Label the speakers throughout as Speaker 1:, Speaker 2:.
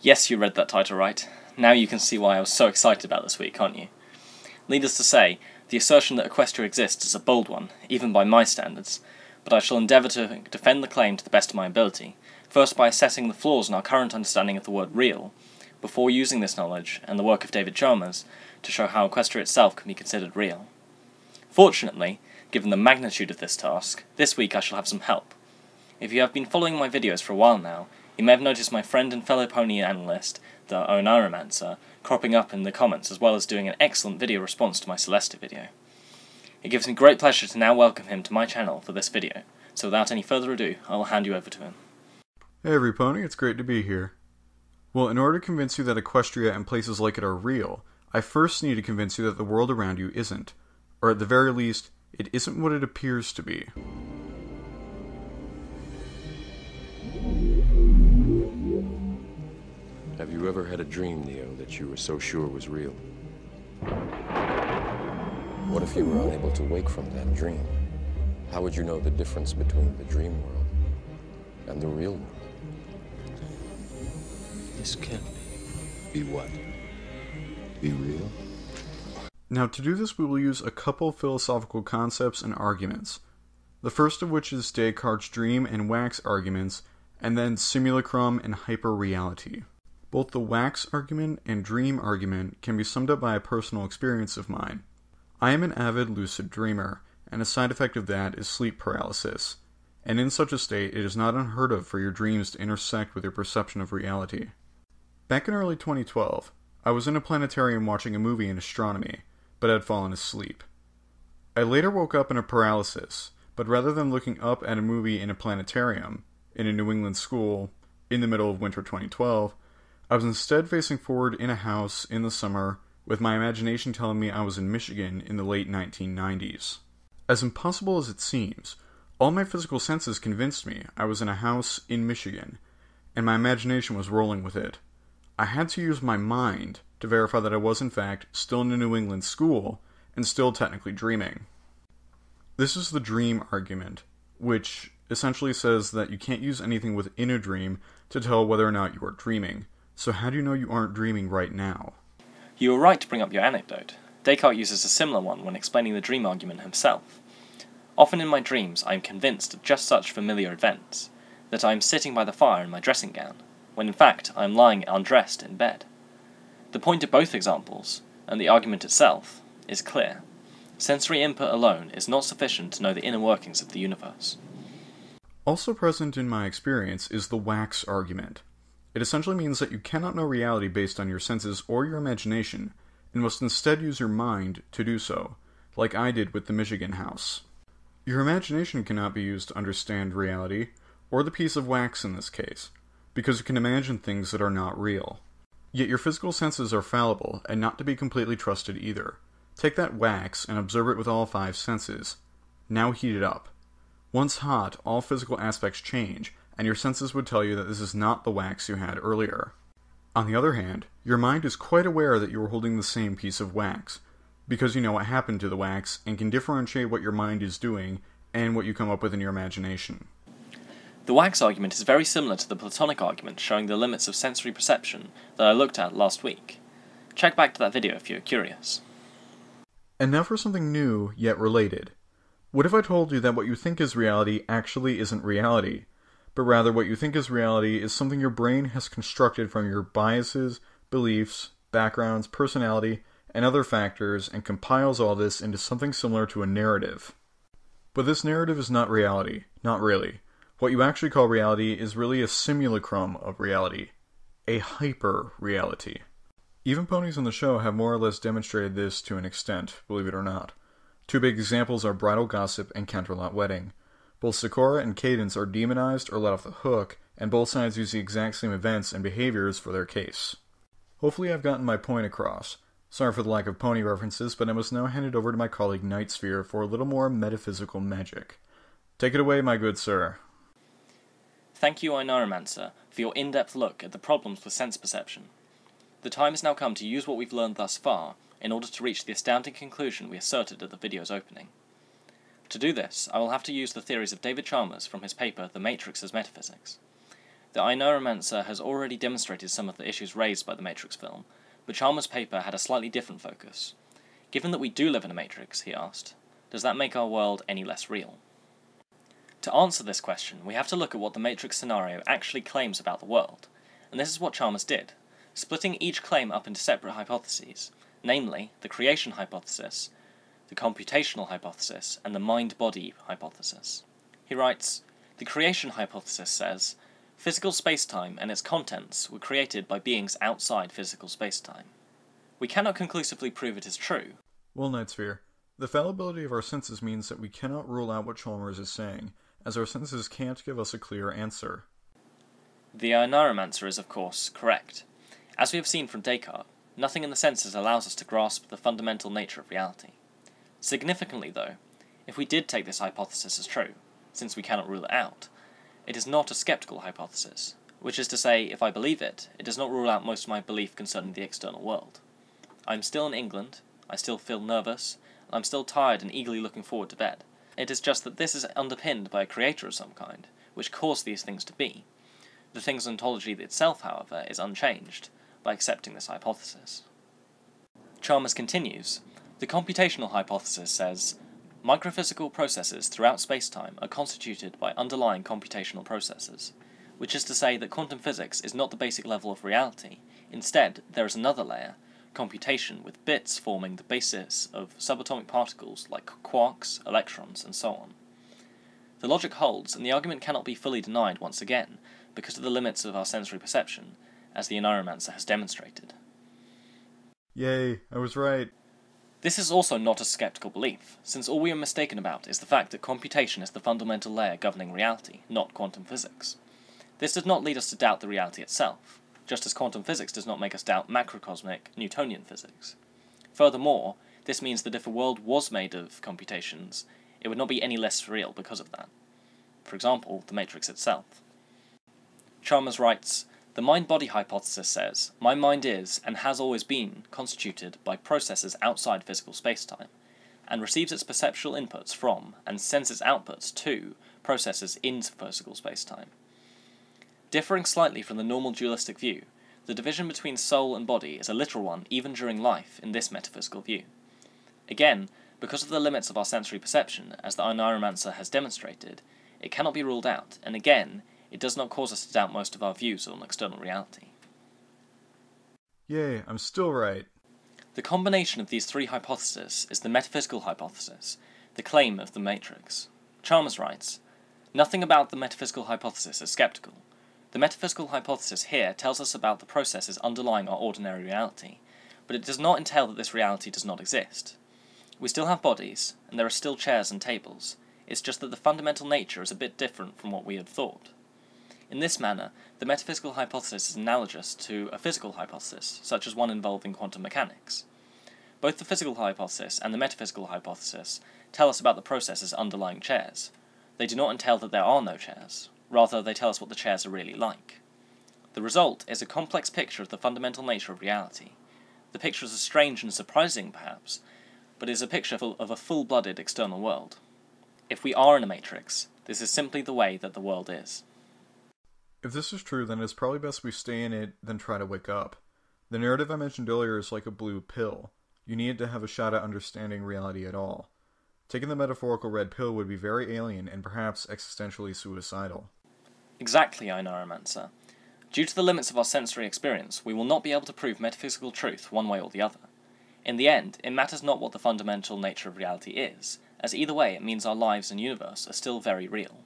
Speaker 1: Yes, you read that title right. Now you can see why I was so excited about this week, can't you? Needless to say, the assertion that Equestria exists is a bold one, even by my standards, but I shall endeavour to defend the claim to the best of my ability, first by assessing the flaws in our current understanding of the word real, before using this knowledge, and the work of David Chalmers, to show how Equestria itself can be considered real. Fortunately, given the magnitude of this task, this week I shall have some help. If you have been following my videos for a while now, you may have noticed my friend and fellow pony analyst, the Oneiromancer, cropping up in the comments as well as doing an excellent video response to my Celestia video. It gives me great pleasure to now welcome him to my channel for this video, so without any further ado, I will hand you over to him.
Speaker 2: Hey everypony, it's great to be here. Well, in order to convince you that Equestria and places like it are real, I first need to convince you that the world around you isn't. Or at the very least, it isn't what it appears to be.
Speaker 3: Have you ever had a dream, Neo, that you were so sure was real? What if you were unable to wake from that dream? How would you know the difference between the dream world and the real world? This can't be. Be what? Be real?
Speaker 2: Now, to do this, we will use a couple philosophical concepts and arguments. The first of which is Descartes' dream and wax arguments, and then simulacrum and hyperreality. Both the wax argument and dream argument can be summed up by a personal experience of mine. I am an avid lucid dreamer, and a side effect of that is sleep paralysis. And in such a state, it is not unheard of for your dreams to intersect with your perception of reality. Back in early 2012, I was in a planetarium watching a movie in astronomy, but had fallen asleep. I later woke up in a paralysis, but rather than looking up at a movie in a planetarium, in a New England school, in the middle of winter 2012, I was instead facing forward in a house in the summer, with my imagination telling me I was in Michigan in the late 1990s. As impossible as it seems, all my physical senses convinced me I was in a house in Michigan, and my imagination was rolling with it. I had to use my mind to verify that I was in fact still in a New England school, and still technically dreaming. This is the dream argument, which essentially says that you can't use anything within a dream to tell whether or not you are dreaming. So how do you know you aren't dreaming right now?
Speaker 1: You were right to bring up your anecdote. Descartes uses a similar one when explaining the dream argument himself. Often in my dreams I am convinced of just such familiar events, that I am sitting by the fire in my dressing gown, when in fact I am lying undressed in bed. The point of both examples, and the argument itself, is clear. Sensory input alone is not sufficient to know the inner workings of the universe.
Speaker 2: Also present in my experience is the wax argument. It essentially means that you cannot know reality based on your senses or your imagination, and must instead use your mind to do so, like I did with the Michigan house. Your imagination cannot be used to understand reality, or the piece of wax in this case, because you can imagine things that are not real. Yet your physical senses are fallible, and not to be completely trusted either. Take that wax and observe it with all 5 senses. Now heat it up. Once hot, all physical aspects change, and your senses would tell you that this is not the wax you had earlier. On the other hand, your mind is quite aware that you are holding the same piece of wax, because you know what happened to the wax, and can differentiate what your mind is doing, and what you come up with in your imagination.
Speaker 1: The wax argument is very similar to the Platonic argument showing the limits of sensory perception that I looked at last week. Check back to that video if you're curious.
Speaker 2: And now for something new, yet related. What if I told you that what you think is reality actually isn't reality, but rather what you think is reality is something your brain has constructed from your biases, beliefs, backgrounds, personality, and other factors, and compiles all this into something similar to a narrative. But this narrative is not reality, not really. What you actually call reality is really a simulacrum of reality, a hyper-reality. Even ponies on the show have more or less demonstrated this to an extent, believe it or not. 2 big examples are Bridal Gossip and Counterlot Wedding. Both Sakura and Cadence are demonized or let off the hook, and both sides use the exact same events and behaviors for their case. Hopefully I've gotten my point across. Sorry for the lack of pony references, but I must now hand it over to my colleague Nightsphere for a little more metaphysical magic. Take it away, my good sir.
Speaker 1: Thank you, Oneiromancer, for your in-depth look at the problems with sense perception. The time has now come to use what we've learned thus far in order to reach the astounding conclusion we asserted at the video's opening. To do this, I will have to use the theories of David Chalmers from his paper The Matrix as Metaphysics. The Oneiromancer has already demonstrated some of the issues raised by the Matrix film, but Chalmers' paper had a slightly different focus. Given that we do live in a matrix, he asked, does that make our world any less real? To answer this question, we have to look at what the matrix scenario actually claims about the world, and this is what Chalmers did, splitting each claim up into separate hypotheses, namely the creation hypothesis, the computational hypothesis, and the mind-body hypothesis. He writes, the creation hypothesis says, physical spacetime and its contents were created by beings outside physical spacetime. We cannot conclusively prove it is true.
Speaker 2: Well, Nightsphere, the fallibility of our senses means that we cannot rule out what Chalmers is saying, as our senses can't give us a clear answer.
Speaker 1: The Oneiromancer is, of course, correct. As we have seen from Descartes, nothing in the senses allows us to grasp the fundamental nature of reality. Significantly, though, if we did take this hypothesis as true, since we cannot rule it out, it is not a skeptical hypothesis, which is to say, if I believe it, it does not rule out most of my belief concerning the external world. I am still in England, I still feel nervous, and I'm still tired and eagerly looking forward to bed. It is just that this is underpinned by a creator of some kind, which caused these things to be. The thing's ontology itself, however, is unchanged by accepting this hypothesis. Chalmers continues, the computational hypothesis says, microphysical processes throughout spacetime are constituted by underlying computational processes, which is to say that quantum physics is not the basic level of reality. Instead, there is another layer, computation, with bits forming the basis of subatomic particles like quarks, electrons, and so on. The logic holds, and the argument cannot be fully denied once again, because of the limits of our sensory perception, as the Oneiromancer has demonstrated.
Speaker 2: Yay, I was right.
Speaker 1: This is also not a skeptical belief, since all we are mistaken about is the fact that computation is the fundamental layer governing reality, not quantum physics. This does not lead us to doubt the reality itself, just as quantum physics does not make us doubt macrocosmic Newtonian physics. Furthermore, this means that if a world was made of computations, it would not be any less real because of that. For example, the Matrix itself. Chalmers writes, the mind-body hypothesis says, my mind is, and has always been, constituted by processes outside physical spacetime, and receives its perceptual inputs from, and sends its outputs to, processes in physical spacetime. Differing slightly from the normal dualistic view, the division between soul and body is a literal one even during life in this metaphysical view. Again, because of the limits of our sensory perception, as the Oneiromancer has demonstrated, it cannot be ruled out, and again, it does not cause us to doubt most of our views on external reality.
Speaker 2: Yay, I'm still right.
Speaker 1: The combination of these three hypotheses is the metaphysical hypothesis, the claim of the Matrix. Chalmers writes, nothing about the metaphysical hypothesis is skeptical. The metaphysical hypothesis here tells us about the processes underlying our ordinary reality, but it does not entail that this reality does not exist. We still have bodies, and there are still chairs and tables. It's just that the fundamental nature is a bit different from what we had thought. In this manner, the metaphysical hypothesis is analogous to a physical hypothesis, such as one involving quantum mechanics. Both the physical hypothesis and the metaphysical hypothesis tell us about the processes underlying chairs. They do not entail that there are no chairs. Rather, they tell us what the chairs are really like. The result is a complex picture of the fundamental nature of reality. The picture is strange and surprising, perhaps, but is a picture of a full-blooded external world. If we are in a matrix, this is simply the way that the world is.
Speaker 2: If this is true, then it's probably best we stay in it than try to wake up. The narrative I mentioned earlier is like a blue pill. You need to have a shot at understanding reality at all. Taking the metaphorical red pill would be very alien and perhaps existentially suicidal.
Speaker 1: Exactly, Oneiromancer. Due to the limits of our sensory experience, we will not be able to prove metaphysical truth one way or the other. In the end, it matters not what the fundamental nature of reality is, as either way it means our lives and universe are still very real.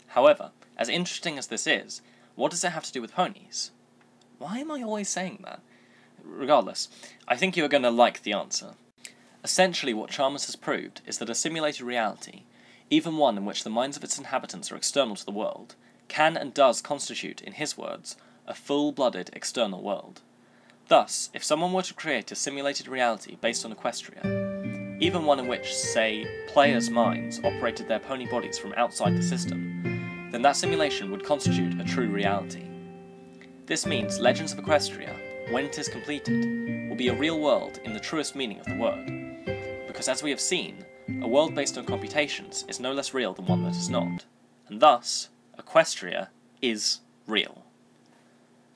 Speaker 1: However, as interesting as this is, what does it have to do with ponies? Why am I always saying that? Regardless, I think you are going to like the answer. Essentially, what Chalmers has proved is that a simulated reality, even one in which the minds of its inhabitants are external to the world, can and does constitute, in his words, a full-blooded external world. Thus, if someone were to create a simulated reality based on Equestria, even one in which, say, players' minds operated their pony bodies from outside the system, then that simulation would constitute a true reality. This means Legends of Equestria, when it is completed, will be a real world in the truest meaning of the word, because as we have seen, a world based on computations is no less real than one that is not, and thus, Equestria is real.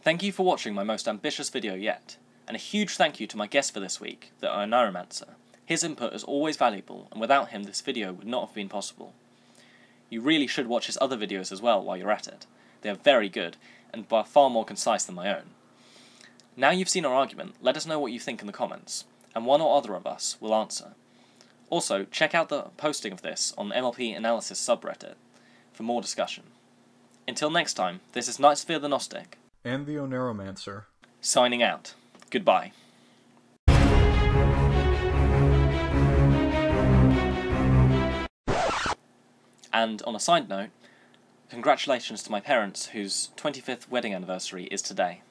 Speaker 1: Thank you for watching my most ambitious video yet, and a huge thank you to my guest for this week, the Oneiromancer. His input is always valuable, and without him this video would not have been possible. You really should watch his other videos as well while you're at it. They are very good, and far more concise than my own. Now you've seen our argument, let us know what you think in the comments, and one or other of us will answer. Also, check out the posting of this on MLP Analysis subreddit for more discussion. Until next time, this is Nightsphere the Gnostic
Speaker 2: And the Oneiromancer.
Speaker 1: signing out. Goodbye. And on a side note, congratulations to my parents whose 25th wedding anniversary is today.